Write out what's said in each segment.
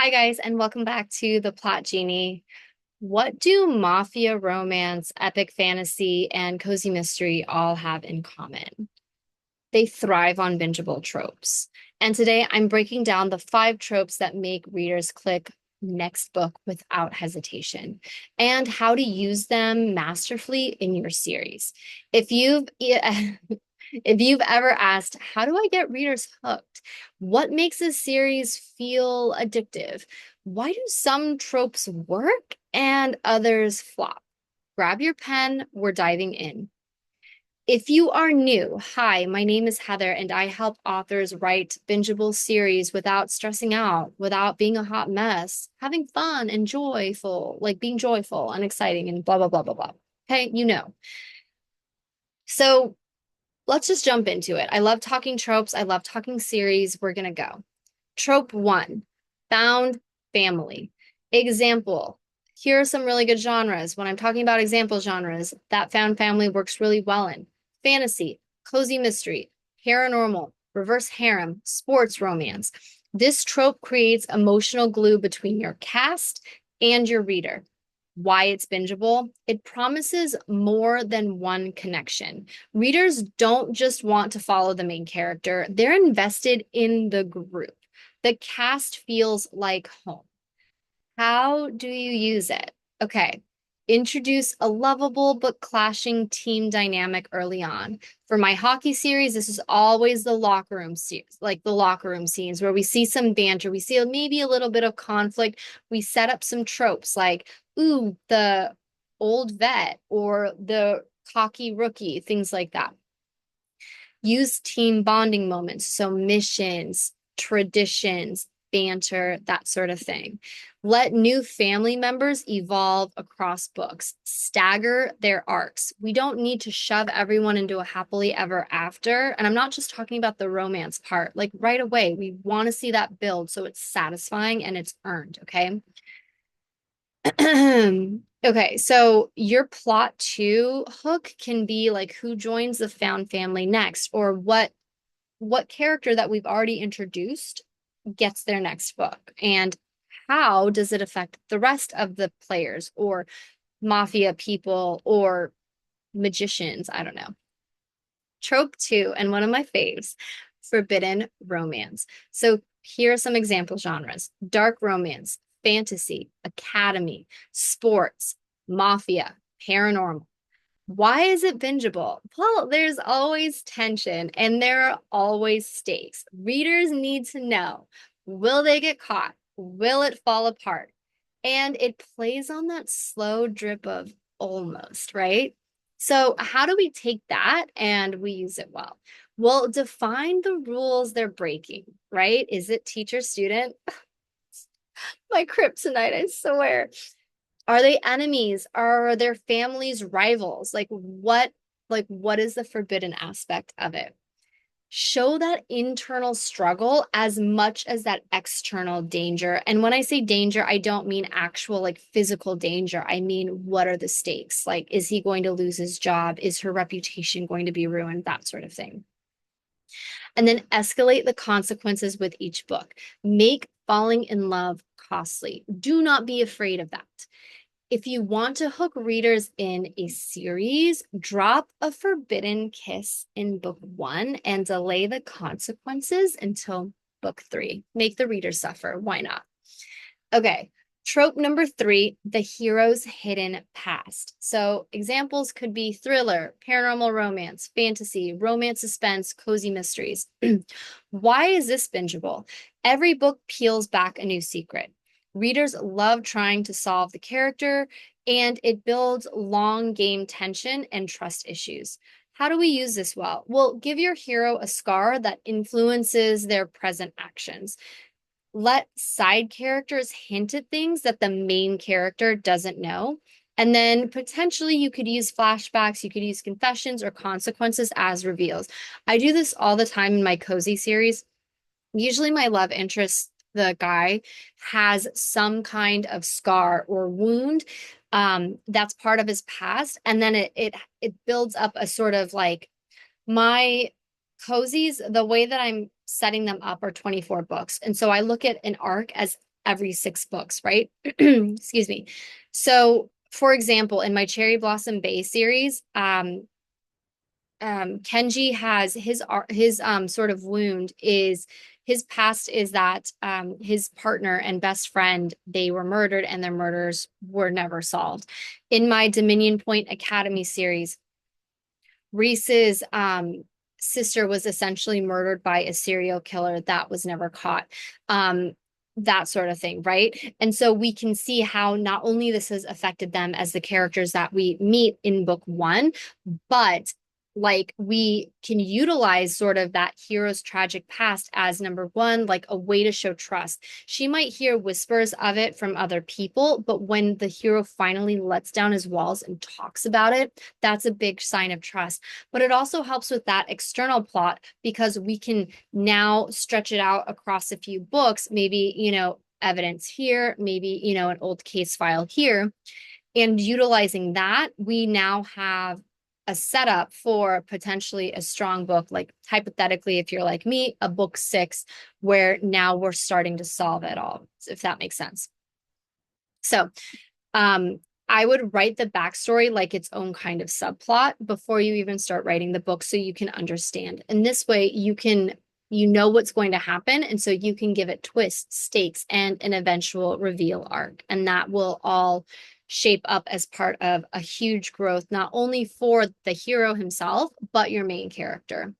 Hi, guys, and welcome back to The Plot Genie. What do mafia, romance, epic fantasy, and cozy mystery all have in common? They thrive on bingeable tropes. And today I'm breaking down the 5 tropes that make readers click next book without hesitation and how to use them masterfully in your series. If you've if you've ever asked, how do I get readers hooked? What makes a series feel addictive? Why do some tropes work and others flop? Grab your pen, we're diving in. If you are new, hi, my name is Heather, and I help authors write bingeable series without stressing out, without being a hot mess, having fun and joyful, like being joyful and exciting and blah, blah, blah, blah, blah. Okay, you know. So let's just jump into it. I love talking tropes. I love talking series. We're going to go. Trope one, found family. Example. Here are some really good genres. When I'm talking about example genres, that found family works really well in fantasy, cozy mystery, paranormal, reverse harem, sports romance. This trope creates emotional glue between your cast and your reader. Why it's bingeable? It promises more than one connection. Readers don't just want to follow the main character, they're invested in the group. The cast feels like home. How do you use it? Okay. Introduce a lovable but clashing team dynamic early on. For my hockey series, this is always the locker room scenes, like the locker room scenes where we see some banter, we see maybe a little bit of conflict. We set up some tropes like, ooh, the old vet or the cocky rookie, things like that. Use team bonding moments, so missions, traditions, banter, that sort of thing. Let new family members evolve across books. Stagger their arcs. We don't need to shove everyone into a happily ever after. And I'm not just talking about the romance part. Like right away, we want to see that build so it's satisfying and it's earned, okay? Okay, so your plot two hook can be like who joins the found family next, or what character that we've already introduced gets their next book, and how does it affect the rest of the players or mafia people or magicians? I don't know. Trope two, and one of my faves, forbidden romance. So here are some example genres: dark romance, fantasy, academy, sports, mafia, paranormal. Why is it bingeable? Well, there's always tension and there are always stakes. Readers need to know, will they get caught? Will it fall apart? And it plays on that slow drip of almost, right? So, how do we take that and we use it well? Well, define the rules they're breaking, right? Is it teacher student? My kryptonite, I swear. Are they enemies? Are their families rivals? Like what is the forbidden aspect of it? Show that internal struggle as much as that external danger. And when I say danger, I don't mean actual like physical danger. I mean, what are the stakes? Like, is he going to lose his job? Is her reputation going to be ruined? That sort of thing. And then escalate the consequences with each book. Make falling in love costly. Do not be afraid of that. If you want to hook readers in a series, drop a forbidden kiss in book one and delay the consequences until book three. Make the reader suffer. Why not? Okay. Trope number three, the hero's hidden past. So examples could be thriller, paranormal romance, fantasy, romance suspense, cozy mysteries. Why is this bingeable? Every book peels back a new secret. Readers love trying to solve the character, and it builds long game tension and trust issues. How do we use this well? Well, give your hero a scar that influences their present actions. Let side characters hint at things that the main character doesn't know. And then potentially you could use flashbacks, you could use confessions or consequences as reveals. I do this all the time in my cozy series. Usually my love interest, the guy, has some kind of scar or wound that's part of his past. And then it builds up a sort of like my cozies, the way that I'm setting them up are 24 books. And so I look at an arc as every 6 books, right? Excuse me. So, for example, in my Cherry Blossom Bay series, Kenji has his sort of wound is his past is that his partner and best friend, they were murdered and their murders were never solved. In my Dominion Point Academy series, Reese's sister was essentially murdered by a serial killer that was never caught. Um, that sort of thing, right? And so we can see how not only this has affected them as the characters that we meet in book one, but like we can utilize sort of that hero's tragic past as number one, like a way to show trust. She might hear whispers of it from other people, but when the hero finally lets down his walls and talks about it, that's a big sign of trust. But it also helps with that external plot because we can now stretch it out across a few books, maybe, evidence here, maybe, an old case file here. And utilizing that, we now have a setup for potentially a strong book, like hypothetically, if you're like me, a book 6, where now we're starting to solve it all, if that makes sense. So, I would write the backstory like its own kind of subplot before you even start writing the book so you can understand. And this way you know what's going to happen. And so you can give it twists, stakes, and an eventual reveal arc. And that will all shape up as part of a huge growth, not only for the hero himself, but your main character.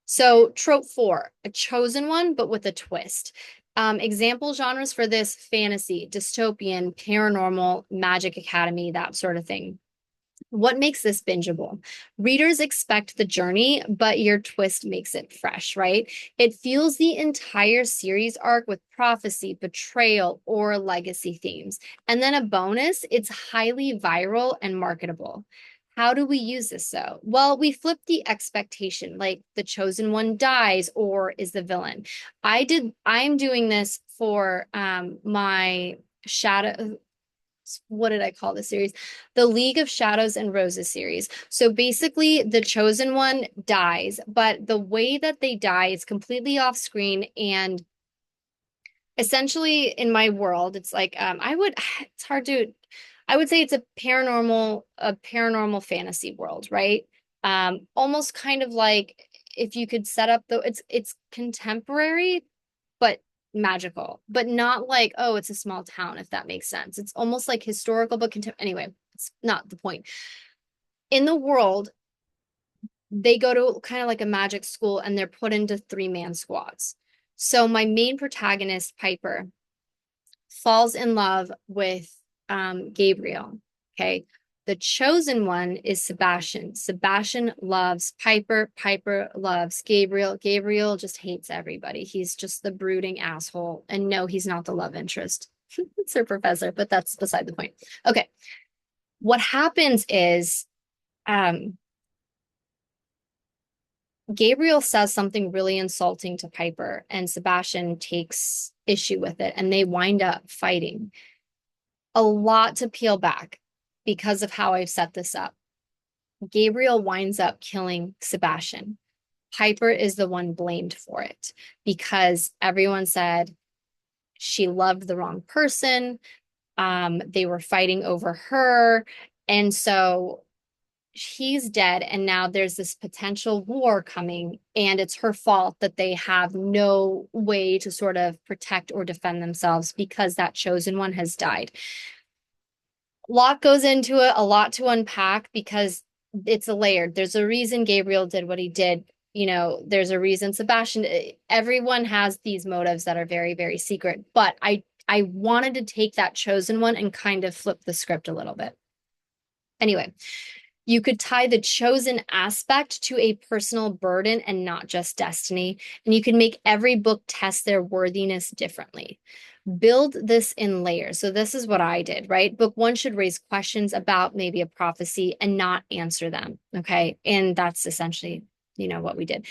So, trope 4, a chosen one, but with a twist. Example genres for this: fantasy, dystopian, paranormal, magic academy, that sort of thing. What makes this bingeable? Readers expect the journey, but your twist makes it fresh, right? It fuels the entire series arc with prophecy, betrayal, or legacy themes. And then a bonus, it's highly viral and marketable. How do we use this though? Well, we flip the expectation, like the chosen one dies or is the villain. I'm doing this for my shadow, what did I call the series? The League of Shadows and Roses series. So basically, the chosen one dies, but the way that they die is completely off screen. And essentially, in my world, it's like it's hard to, I would say it's a paranormal fantasy world, right? Almost kind of like if you could set up though, it's contemporary, but magical, but not like, oh, it's a small town, if that makes sense. It's almost like historical, but anyway, it's not the point. In the world, they go to kind of like a magic school and they're put into 3-man squads. So my main protagonist, Piper, falls in love with Gabriel. Okay. The chosen one is Sebastian. Sebastian loves Piper. Piper loves Gabriel. Gabriel just hates everybody. He's just the brooding asshole. And no, he's not the love interest. It's her professor, but that's beside the point. Okay. What happens is Gabriel says something really insulting to Piper, and Sebastian takes issue with it, and they wind up fighting. A lot to peel back because of how I've set this up. Gabriel winds up killing Sebastian. Piper is the one blamed for it because everyone said she loved the wrong person. They were fighting over her. And so he's dead. And now there's this potential war coming. And it's her fault that they have no way to sort of protect or defend themselves because that chosen one has died. A lot goes into it, a lot to unpack because it's a layered. There's a reason Gabriel did what he did. There's a reason Sebastian, everyone has these motives that are very, very secret. But I wanted to take that chosen one and kind of flip the script a little bit. Anyway, you could tie the chosen aspect to a personal burden and not just destiny. And you can make every book test their worthiness differently. Build this in layers. So this is what I did, right? Book 1 should raise questions about maybe a prophecy and not answer them. Okay. And that's essentially, what we did.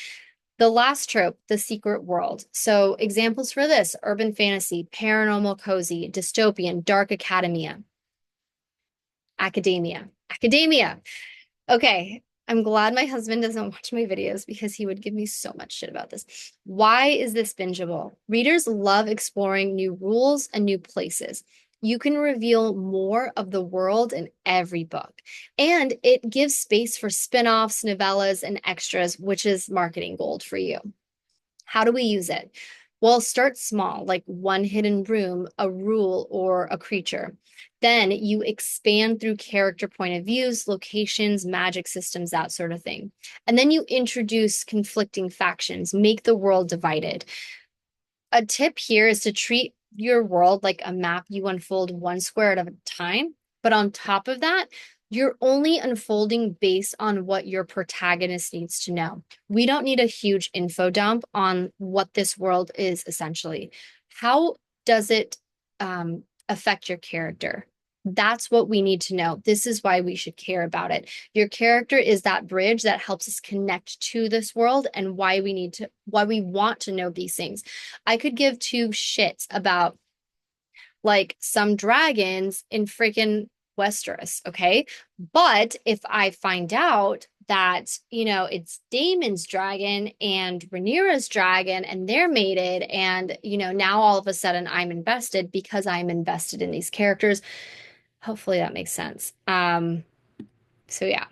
The last trope, the secret world. So examples for this: urban fantasy, paranormal cozy, dystopian, dark academia. Academia. Okay. I'm glad my husband doesn't watch my videos because he would give me so much shit about this. Why is this bingeable? Readers love exploring new rules and new places. You can reveal more of the world in every book. And it gives space for spin-offs, novellas, and extras, which is marketing gold for you. How do we use it? Well, start small, like one hidden room, a rule, or a creature. Then you expand through character point of views, locations, magic systems, that sort of thing. And then you introduce conflicting factions, make the world divided. A tip here is to treat your world like a map you unfold one square at a time. But on top of that, you're only unfolding based on what your protagonist needs to know. We don't need a huge info dump on what this world is essentially. How does it affect your character? That's what we need to know. This is why we should care about it. Your character is that bridge that helps us connect to this world and why we want to know these things. I could give two shits about like some dragons in freaking Westeros, okay? But if I find out that, it's Daemon's dragon and Rhaenyra's dragon and they're mated, and, now all of a sudden I'm invested because I'm invested in these characters. Hopefully that makes sense. So yeah.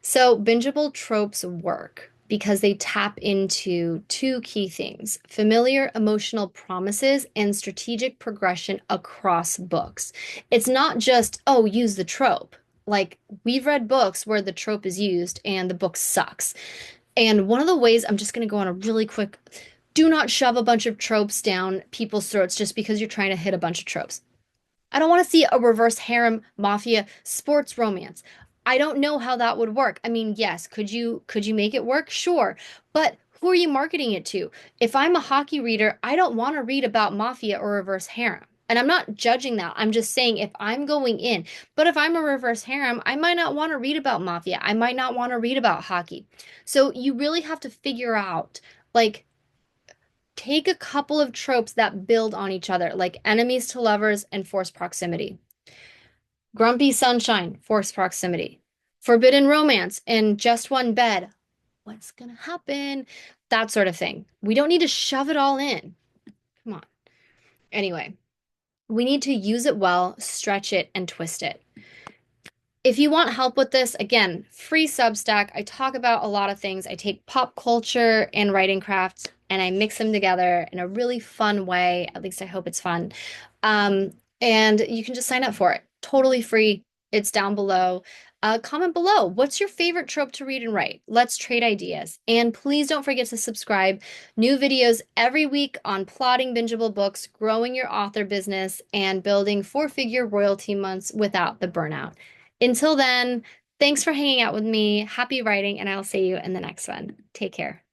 So bingeable tropes work because they tap into two key things: familiar emotional promises and strategic progression across books. It's not just, oh, use the trope. Like, we've read books where the trope is used and the book sucks. And one of the ways, I'm just going to go on a really quick, do not shove a bunch of tropes down people's throats just because you're trying to hit a bunch of tropes. I don't want to see a reverse harem mafia sports romance. I don't know how that would work. I mean, yes, could you make it work? Sure. But who are you marketing it to? If I'm a hockey reader, I don't want to read about mafia or reverse harem. And I'm not judging that. I'm just saying if I'm going in, but if I'm a reverse harem, I might not want to read about mafia. I might not want to read about hockey. So you really have to figure out, like, take a couple of tropes that build on each other, like enemies to lovers and forced proximity. Grumpy sunshine, forced proximity. Forbidden romance in just one bed. What's gonna happen? That sort of thing. We don't need to shove it all in. Come on. Anyway, we need to use it well, stretch it, and twist it. If you want help with this, again, free Substack. I talk about a lot of things. I take pop culture and writing crafts and I mix them together in a really fun way. At least I hope it's fun. And you can just sign up for it. Totally free. It's down below. Comment below. What's your favorite trope to read and write? Let's trade ideas. And please don't forget to subscribe. New videos every week on plotting bingeable books, growing your author business, and building four-figure royalty months without the burnout. Until then, thanks for hanging out with me. Happy writing, and I'll see you in the next one. Take care.